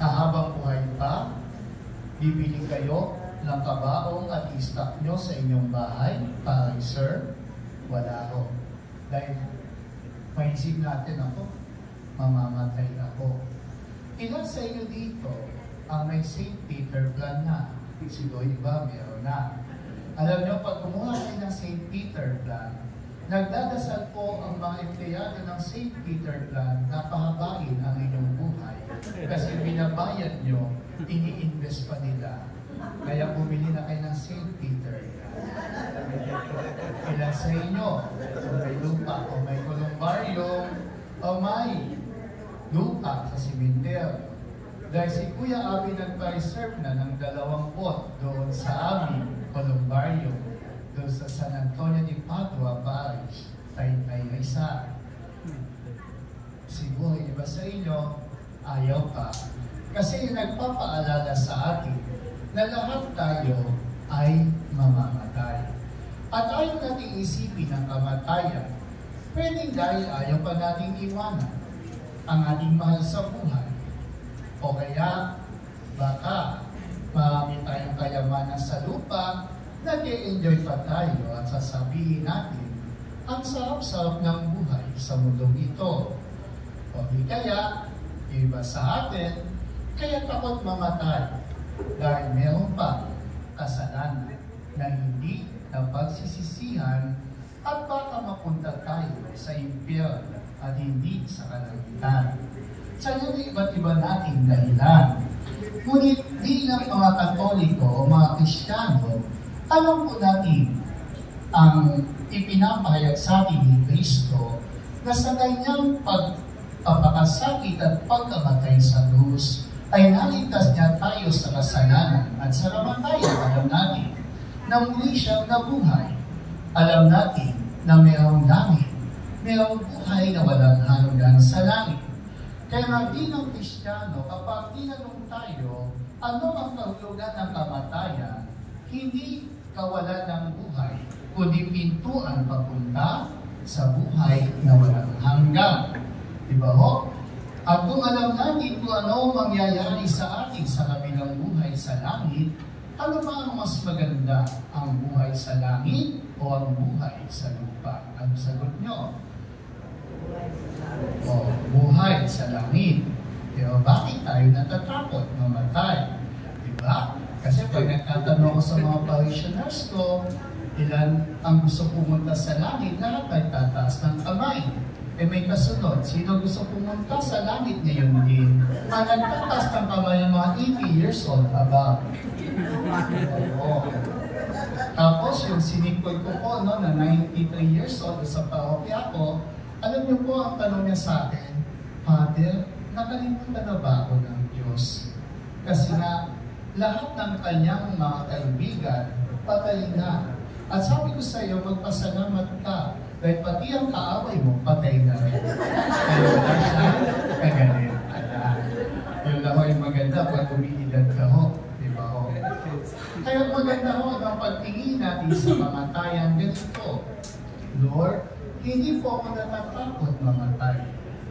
habang buhay pa, bibili kayo ng kabaong at i-stock nyo sa inyong bahay para i-serve? Wala ho. Dahil maisip natin ako, mamamatay ako. Ilan sa inyo dito ang may St. Peter plan na? Siguro iba, meron na. Alam nyo, pag kumuha kayo ng St. Peter plan, nagdadasal po ang mga empleyado ng St. Peter plan na pahabain ang inyong buhay. Kasi binabayad nyo, ini-invest pa nila. Kaya bumili na kayo ng St. Peter. Ilan sa inyo, o may lupa, o may kolumbaryong, o may lupa sa simenteryo. Dahil si Kuya Abi nagpa-reserve na ng 2 bot doon sa aming kolumbaryo, doon sa San Antonio de Padua Parish, Taytay na isa. Siguro iba sa inyo, ayaw pa. Kasi nagpapaalala sa atin na lahat tayo ay mamamatay. At ayaw nating isipin ang kamatayan, pwedeng dahil ayaw pa nating iwanan ang ating mahal sa buhay. O kaya, baka marami tayong kayamanan sa lupa, nag-e-enjoy pa tayo at sasabihin natin, ang sarap-sarap ng buhay sa mundong ito. O di kaya, iba sa atin, kaya takot mamatay dahil meron pa kasalanan na hindi napagsisisihan at baka mapunta tayo sa impyerno at hindi sa kalangitan. Sa iba't iba nating dahilan. Ngunit bilang mga Katoliko o mga Kristiyano, alam po natin ang ipinapahayag sa atin ni Kristo na sa kanyang pagpapakasakit at pagkamatay sa krus ay naligtas niya tayo sa kasalanan at sa kamatayan. Alam natin na muli siyang nabuhay. Alam natin na mayroong langit, mayroong buhay na walang hanggan sa langit. Kaya nga bilang Kristiyano, kapag tinanong tayo, ano ang kahulugan ng kamatayan, hindi kawalan ng buhay, kundi pintuan papunta sa buhay na walang hanggan. Diba ho? At kung alam natin kung ano mangyayari sa atin sa kabilang buhay sa langit, ano ba ang mas maganda, ang buhay sa langit o ang buhay sa lupa? Ano sagot nyo? O, buhay sa langit. Pero bakit tayo natatakot mamatay? Diba? Kasi pag nagtatanong ko sa mga parishioners ko, ilan ang gusto pumunta sa langit, lahat ay tataas ng kamay. Eh may kasunod, sino gusto pumunta sa langit ngayon din? Ang nagtataas ng kamay ng mga 80 years old above. Oo. Tapos yung sinikoy ko po, no, na 93 years old sa parokya ko, alam niyo po ang tanong niya sa akin, Father, nakalimutan na ba ako ng Diyos? Kasi nga, lahat ng kanyang mga kaibigan, patay na. At sabi ko sa iyo, magpasalamat ka, dahil pati ang kaaway mo, patay na rin. Kaya wala siya, kagalit. Yun lang yung maganda pag umiidad ka ho. Diba ho? Kaya maganda ho, ang pagtingin natin sa kamatayan, ganito, Lord, hindi po ako natatakot mamatay.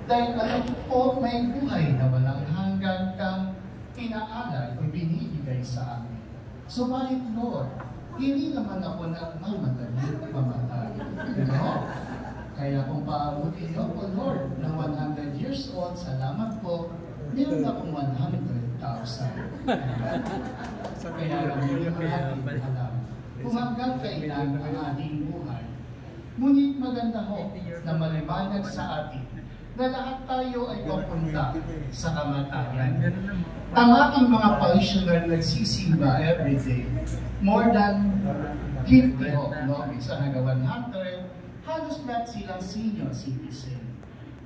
Dahil alam po, may buhay na walang hanggan kang inaalay o binibigay sa amin. Subalit, Lord, hindi naman ako nagmamadali mamatay. No? Kaya kung paabutin niyo po, Lord, na 100 years old, salamat po, meron akong 100,000. Kaya lang yung ating alam. Kung hanggang kailan ang ating buhay, ngunit maganda ho na maliwanag sa atin na lahat tayo ay papunta sa kamatayan. Ang ating mga parishioner nagsisimba everyday, more than 50 ho, no? Isa hanggang 100, halos lahat silang senior citizen.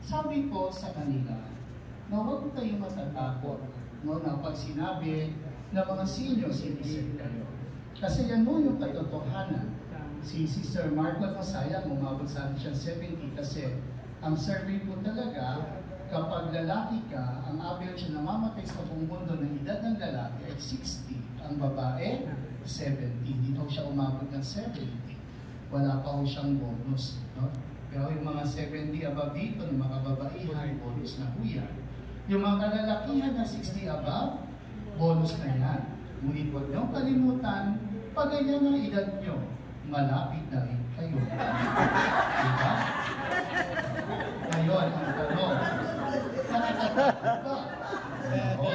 Sabi ko sa kanila, na huwag tayong matatakot, no, na pag sinabi na mga senior citizen kayo. Kasi yan mo yung katotohanan. Si Sister Margaret Masaya, umabot sa atin siya 70 kasi ang survey po talaga, kapag lalaki ka, ang average na namamatay sa buong mundo ng edad ng lalaki ay 60, ang babae 70. Dito siya umabot ng 70. Wala pa ho siyang bonus. No? Pero yung mga 70 above dito, ng mga babaihan, bonus na po yan. Yung mga kalalakihan na 60 above, bonus na yan. Ngunit huwag niyong kalimutan, pag ganyan ang edad niyo, malapit na rin kayo. Diba? Ngayon, ang tanong, nakakatakot ba? Oo.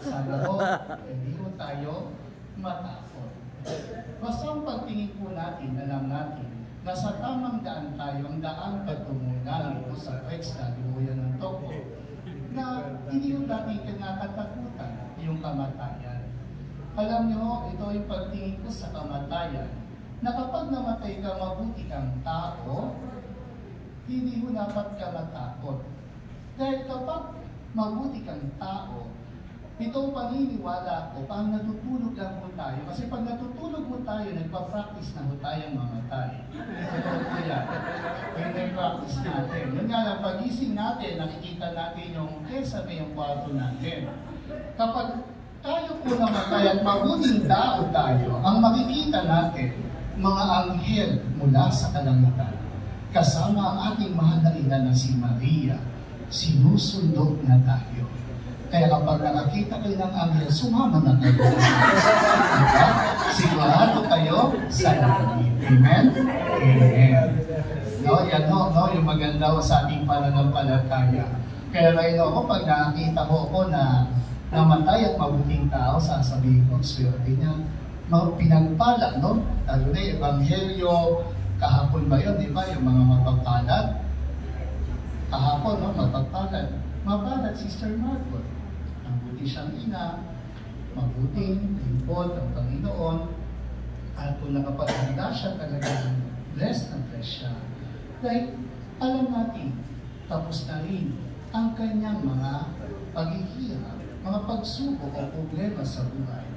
Sana ho, hindi ho tayo matakot. Basta ang pagtingin po natin, alam natin, nasa tamang daan tayo, ang daan patungo namin po sa Rex, naluhuyan ng Toko, na hindi yung dating kinakatakutan, yung kamatayan. Alam nyo, ito yung pagtingin ko sa kamatayan, na kapag namatay ka, mabuti kang tao, hindi mo dapat ka matakot. Dahil kapag mabuti kang tao, itong paniniwala ko, pang natutulog lang po tayo. Kasi pag natutulog mo tayo, nagpa-practice na po tayong mamatay. Totoo po yan. Yung nag-practice natin. Yun nga lang, pag-ising natin, nakikita natin yung kesabi yung kwarto natin. Kapag tayo po namatay at mabuting tao tayo, ang makikita natin, mga anghel mula sa kalangitan, kasama ang ating mahal na ina na si Maria, sinusundot na tayo. Kaya kapag nakakita kayo ng anghel, sumama na kayo. Diba? Sigurado kayo sa langit. Amen? Amen. No, yan no, yung maganda sa ating pananampalataya. Kaya ngayon ako, pag nakakita ko ako na namatay at mabuting tao, sasabihin ko, swerte niya. Pinagpala, no? Tayo na yung Ebanghelyo, kahapon ba yun, di ba? Yung mga mapagpalad. Kahapon, no? Mapagpalad. Mapalad, Sister Margot. Mabuti siyang ina, mabuting lingkod ang Panginoon, at kung nakapag-handa siya talagang blessed na blessed siya. Dahil alam natin, tapos na rin ang kanyang mga paghihirap, mga pagsubok o problema sa buhay.